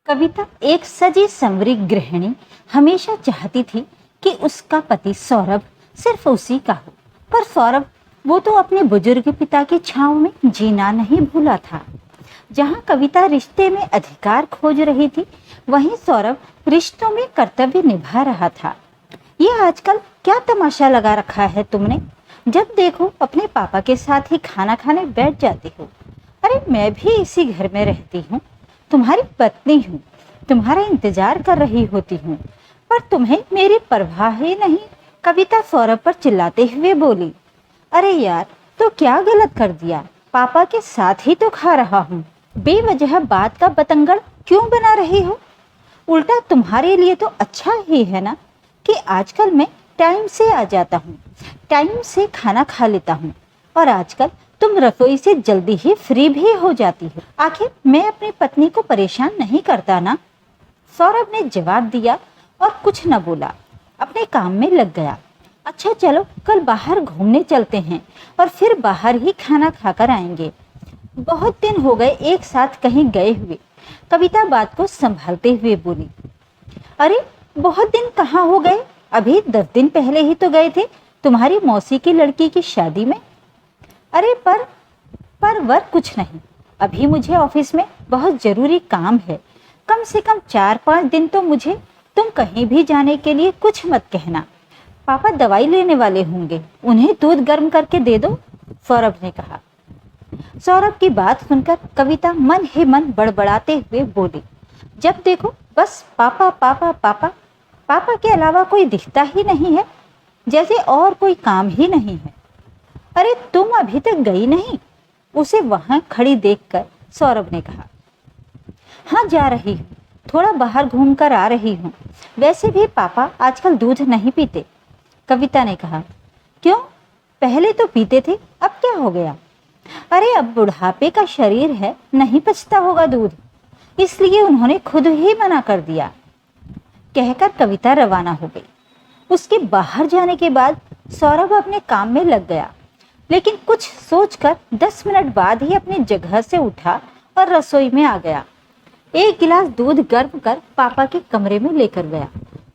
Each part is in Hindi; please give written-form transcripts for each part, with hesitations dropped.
कविता एक सजी संवरी गृहिणी हमेशा चाहती थी कि उसका पति सौरभ सिर्फ उसी का हो, पर सौरभ वो तो अपने बुजुर्ग पिता की छांव में जीना नहीं भूला था। जहां कविता रिश्ते में अधिकार खोज रही थी, वहीं सौरभ रिश्तों में कर्तव्य निभा रहा था। ये आजकल क्या तमाशा लगा रखा है तुमने? जब देखो अपने पापा के साथ ही खाना खाने बैठ जाती हो। अरे मैं भी इसी घर में रहती हूँ, तुम्हारी पत्नी हूँ, तुम्हारा इंतजार कर रही होती हूँ, पर तुम्हें मेरी परवाह ही नहीं। कविता सौरभ पर चिल्लाते हुए बोली, अरे यार तो क्या गलत कर दिया? पापा के साथ ही तो खा रहा हूँ, बेवजह बात का बतंगड़ क्यों बना रही हो? उल्टा तुम्हारे लिए तो अच्छा ही है ना कि आजकल मैं टाइम से आ जाता हूँ, टाइम से खाना खा लेता हूँ, और आजकल तुम रसोई से जल्दी ही फ्री भी हो जाती हो। आखिर मैं अपनी पत्नी को परेशान नहीं करता ना? सौरभ ने जवाब दिया और कुछ न बोला, अपने काम में लग गया। अच्छा चलो कल बाहर घूमने चलते हैं और फिर बाहर ही खाना खाकर आएंगे। बहुत दिन हो गए एक साथ कहीं गए हुए। कविता बात को संभालते हुए बोली, अरे बहुत दिन कहाँ हो गए? अभी 10 दिन पहले ही तो गए थे तुम्हारी मौसी की लड़की की शादी में। अरे पर वर कुछ नहीं, अभी मुझे ऑफिस में बहुत जरूरी काम है। कम से कम 4-5 दिन तो मुझे तुम कहीं भी जाने के लिए कुछ मत कहना। पापा दवाई लेने वाले होंगे, उन्हें दूध गर्म करके दे दो, सौरभ ने कहा। सौरभ की बात सुनकर कविता मन ही मन बड़बड़ाते हुए बोली, जब देखो बस पापा पापा पापा, पापा के अलावा कोई दिखता ही नहीं है, जैसे और कोई काम ही नहीं है। अरे तुम अभी तक गई नहीं? उसे वहां खड़ी देखकर सौरभ ने कहा। हाँ जा रही हूँ, थोड़ा बाहर घूम कर आ रही हूँ। वैसे भी पापा आजकल दूध नहीं पीते, कविता ने कहा। क्यों? पहले तो पीते थे, अब क्या हो गया? अरे अब बुढ़ापे का शरीर है, नहीं पचता होगा दूध, इसलिए उन्होंने खुद ही मना कर दिया, कहकर कविता रवाना हो गई। उसके बाहर जाने के बाद सौरभ अपने काम में लग गया, लेकिन कुछ सोचकर 10 मिनट बाद ही अपनी जगह से उठा और रसोई में आ गया। एक गिलास दूध गर्म कर पापा के कमरे में लेकर गया।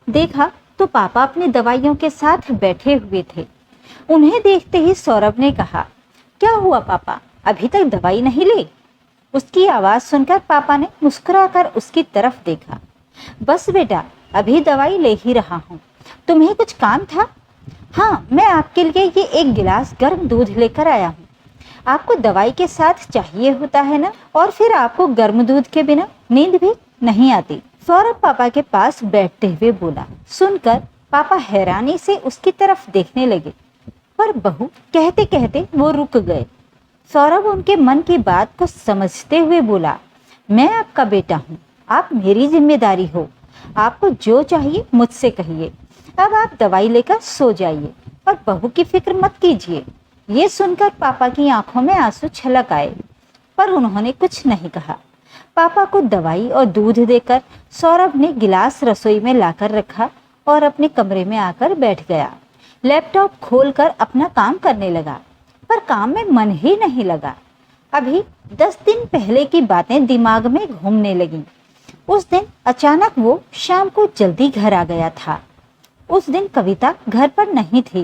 देखा तो पापा अपनी दवाइयों के साथ बैठे हुए थे। उन्हें देखते ही सौरभ ने कहा, क्या हुआ पापा, अभी तक दवाई नहीं ली? उसकी आवाज सुनकर पापा ने मुस्कुराकर उसकी तरफ देखा। बस बेटा अभी दवाई ले ही रहा हूँ, तुम्हें कुछ काम था? हाँ मैं आपके लिए ये एक गिलास गर्म दूध लेकर आया हूँ, आपको दवाई के साथ चाहिए होता है ना, और फिर आपको गर्म दूध के बिना नींद भी नहीं आती, सौरभ पापा के पास बैठते हुए बोला। सुनकर पापा हैरानी से उसकी तरफ देखने लगे, पर बहू कहते कहते वो रुक गए। सौरभ उनके मन की बात को समझते हुए बोला, मैं आपका बेटा हूँ, आप मेरी जिम्मेदारी हो, आपको जो चाहिए मुझसे कहिए। अब आप दवाई लेकर सो जाइए और बहू की फिक्र मत कीजिए। ये सुनकर पापा की आंखों में आंसू छलक आए, पर उन्होंने कुछ नहीं कहा। पापा को दवाई और दूध देकर सौरभ ने गिलास रसोई में लाकर रखा और अपने कमरे में आकर बैठ गया। लैपटॉप खोलकर अपना काम करने लगा, पर काम में मन ही नहीं लगा। अभी 10 दिन पहले की बातें दिमाग में घूमने लगीं। उस दिन अचानक वो शाम को जल्दी घर आ गया था। उस दिन कविता घर पर नहीं थी,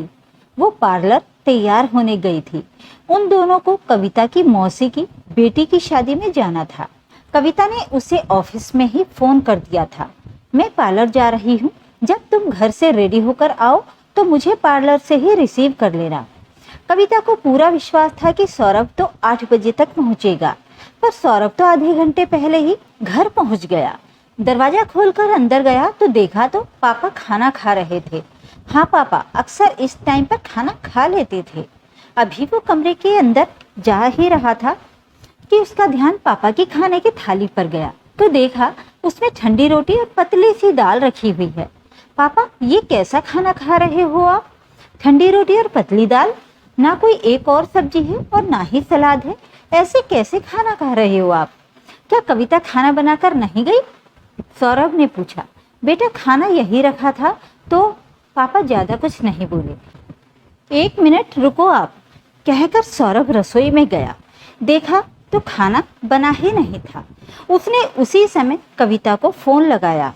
वो पार्लर तैयार होने गई थी। उन दोनों को कविता की मौसी की बेटी की शादी में जाना था। कविता ने उसे ऑफिस में ही फोन कर दिया था, मैं पार्लर जा रही हूँ, जब तुम घर से रेडी होकर आओ तो मुझे पार्लर से ही रिसीव कर लेना। कविता को पूरा विश्वास था कि सौरभ तो 8 बजे तक पहुँचेगा, पर सौरभ तो आधे घंटे पहले ही घर पहुँच गया। दरवाजा खोलकर अंदर गया तो देखा तो पापा खाना खा रहे थे। हाँ पापा अक्सर इस टाइम पर खाना खा लेते थे। अभी वो कमरे के अंदर जा ही रहा था कि उसका ध्यान पापा की खाने की थाली पर गया, तो देखा उसमें ठंडी रोटी और पतली सी दाल रखी हुई है। पापा ये कैसा खाना खा रहे हो आप? ठंडी रोटी और पतली दाल, ना कोई एक और सब्जी है और ना ही सलाद है, ऐसे कैसे खाना खा रहे हो आप? क्या कविता खाना बनाकर नहीं गई? सौरभ ने पूछा। बेटा खाना यही रखा था, तो पापा ज्यादा कुछ नहीं बोले। 1 मिनट रुको आप, कहकर सौरभ रसोई में गया। देखा तो खाना बना ही नहीं था। उसने उसी समय कविता को फोन लगाया।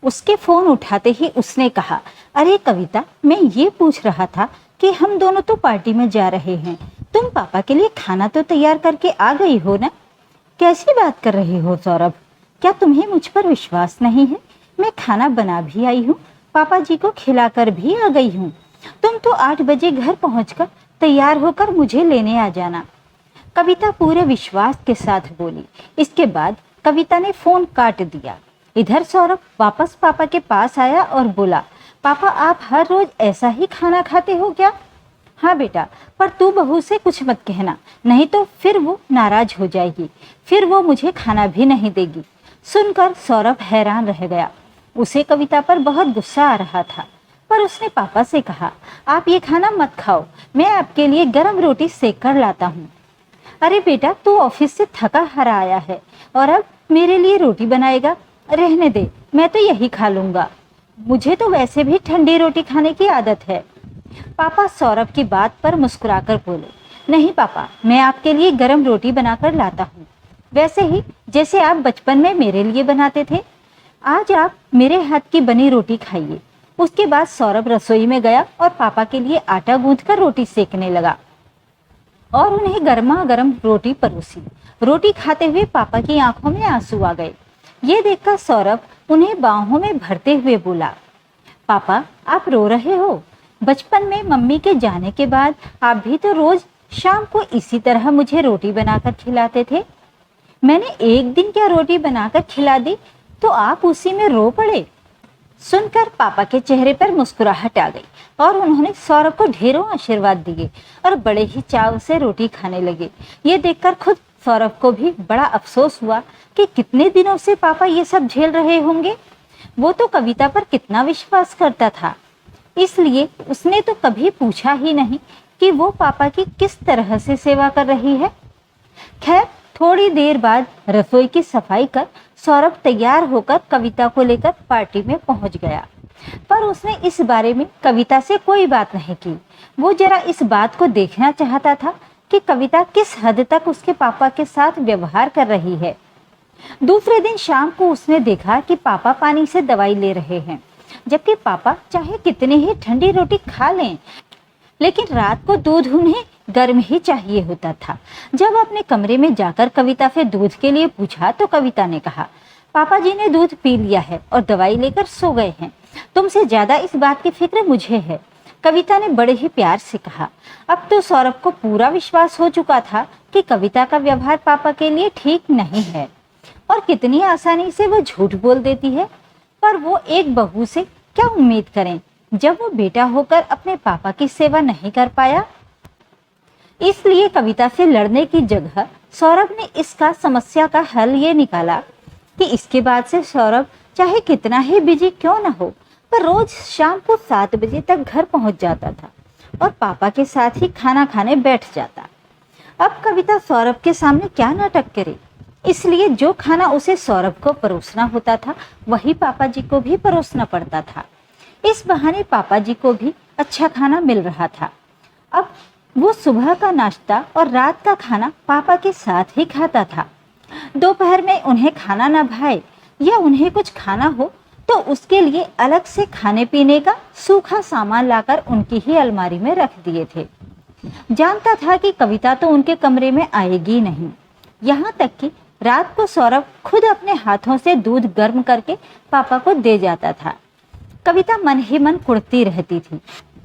उसके फोन उठाते ही उसने कहा, अरे कविता, मैं ये पूछ रहा था कि हम दोनों तो पार्टी में जा रहे हैं, तुम पापा के लिए खाना तो तैयार करके आ गई हो ना? कैसी बात कर रहे हो सौरभ, क्या तुम्हें मुझ पर विश्वास नहीं है? मैं खाना बना भी आई हूँ, पापा जी को खिलाकर भी आ गई हूँ। तुम तो 8 बजे घर पहुंचकर तैयार होकर मुझे लेने आ जाना। कविता पूरे विश्वास के साथ बोली। इसके बाद कविता ने फोन काट दिया। इधर सौरभ वापस पापा के पास आया और बोला, पापा आप हर रोज ऐसा ही खाना खाते हो क्या? हाँ बेटा, पर तू बहू से कुछ मत कहना, नहीं तो फिर वो नाराज हो जाएगी, फिर वो मुझे खाना भी नहीं देगी। सुनकर सौरभ हैरान रह गया। उसे कविता पर बहुत गुस्सा आ रहा था, पर उसने पापा से कहा, आप ये खाना मत खाओ, मैं आपके लिए गर्म रोटी सेक कर लाता हूँ। अरे बेटा, तू ऑफिस से थका हारा आया है और अब मेरे लिए रोटी बनाएगा? रहने दे, मैं तो यही खा लूंगा, मुझे तो वैसे भी ठंडी रोटी खाने की आदत है। पापा सौरभ की बात पर मुस्कुराकर बोले, नहीं पापा, मैं आपके लिए गर्म रोटी बनाकर लाता हूँ, वैसे ही जैसे आप बचपन में मेरे लिए बनाते थे। आज आप मेरे हाथ की बनी रोटी खाइए। उसके बाद सौरभ रसोई में गया और पापा के लिए आटा गूंथकर रोटी सेकने लगा और उन्हें गर्मा गर्म रोटी परोसी। रोटी खाते हुए पापा की आंखों में आंसू आ गए। ये देखकर सौरभ उन्हें बाहों में भरते हुए बोला, पापा आप रो रहे हो? बचपन में मम्मी के जाने के बाद आप भी तो रोज शाम को इसी तरह मुझे रोटी बनाकर खिलाते थे। मैंने एक दिन क्या रोटी बनाकर खिला दी तो आप उसी में रो पड़े। सुनकर पापा के चेहरे पर मुस्कुराहट आ गई और उन्होंने सौरभ को ढेरों आशीर्वाद दिए और बड़े ही चाव से रोटी खाने लगे। ये देखकर खुद सौरभ को भी बड़ा अफसोस हुआ कि कितने दिनों से पापा ये सब झेल रहे होंगे। वो तो कविता पर कितना विश्वास करता था, इसलिए उसने तो कभी पूछा ही नहीं कि वो पापा की किस तरह से सेवा कर रही है। खैर, थोड़ी देर बाद रसोई की सफाई कर सौरभ तैयार होकर कविता को लेकर पार्टी में पहुंच गया, पर उसने इस बारे में कविता से कोई बात नहीं की। वो जरा इस बात को देखना चाहता था कि कविता किस हद तक उसके पापा के साथ व्यवहार कर रही है। दूसरे दिन शाम को उसने देखा कि पापा पानी से दवाई ले रहे हैं, जबकि पापा चाहे कितनी ही ठंडी रोटी खा लें, लेकिन रात को दूध उन्हें गर्म ही चाहिए होता था। जब अपने कमरे में जाकर कविता से दूध के लिए पूछा तो कविता ने कहा, पापा जी ने दूध पी लिया है और दवाई लेकर सो गए हैं, तुमसे ज्यादा इस बात की फिक्र मुझे है। कविता ने बड़े ही प्यार से कहा। अब तो सौरभ को पूरा विश्वास हो चुका था कि कविता का व्यवहार पापा के लिए ठीक नहीं है और कितनी आसानी से वो झूठ बोल देती है, पर वो एक बहू से क्या उम्मीद करें जब वो बेटा होकर अपने पापा की सेवा नहीं कर पाया। इसलिए कविता से लड़ने की जगह सौरभ ने इसका समस्या का हल ये निकाला कि इसके बाद से सौरभ चाहे कितना ही बिजी क्यों न हो, पर रोज शाम को 7 बजे तक घर पहुंच जाता था और पापा के साथ ही खाना खाने बैठ जाता। अब कविता सौरभ के सामने क्या नाटक करे, इसलिए जो खाना उसे सौरभ को परोसना होता था वही पापा जी को भी परोसना पड़ता था। इस बहाने पापा जी को भी अच्छा खाना मिल रहा था। अब वो सुबह का नाश्ता और रात का खाना पापा के साथ ही खाता था। दोपहर में उन्हें खाना न भाए या उन्हें कुछ खाना हो तो उसके लिए अलग से खाने पीने का सूखा सामान लाकर उनकी ही अलमारी में रख दिए थे। जानता था कि कविता तो उनके कमरे में आएगी नहीं। यहाँ तक कि रात को सौरभ खुद अपने हाथों से दूध गर्म करके पापा को दे जाता था। कविता मन ही मन कुढ़ती रहती थी,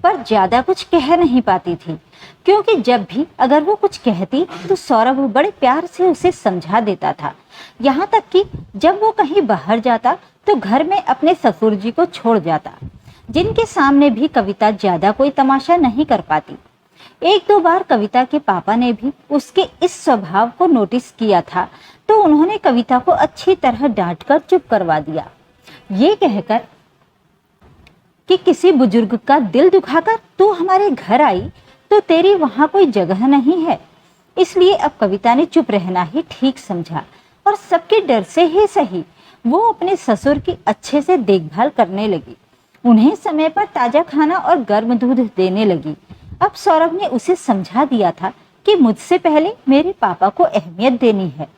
पर ज्यादा कुछ कह नहीं पाती थी, क्योंकि जब भी अगर वो कुछ कहती तो सौरभ बड़े प्यार से उसे समझा देता था। यहाँ तक कि जब वो कहीं बाहर जाता तो घर में अपने ससुर जी को छोड़ जाता, जिनके सामने भी कविता ज्यादा कोई तमाशा नहीं कर पाती। 1-2 बार कविता के पापा ने भी उसके इस स्वभाव को नोटिस किया था, तो उन्होंने कविता को अच्छी तरह डांटकर चुप करवा दिया, ये कहकर कि किसी बुजुर्ग का दिल दुखाकर तू हमारे घर आई तो तेरी वहां कोई जगह नहीं है। इसलिए अब कविता ने चुप रहना ही ठीक समझा और सबके डर से ही सही वो अपने ससुर की अच्छे से देखभाल करने लगी। उन्हें समय पर ताजा खाना और गर्म दूध देने लगी। अब सौरभ ने उसे समझा दिया था कि मुझसे पहले मेरे पापा को अहमियत देनी है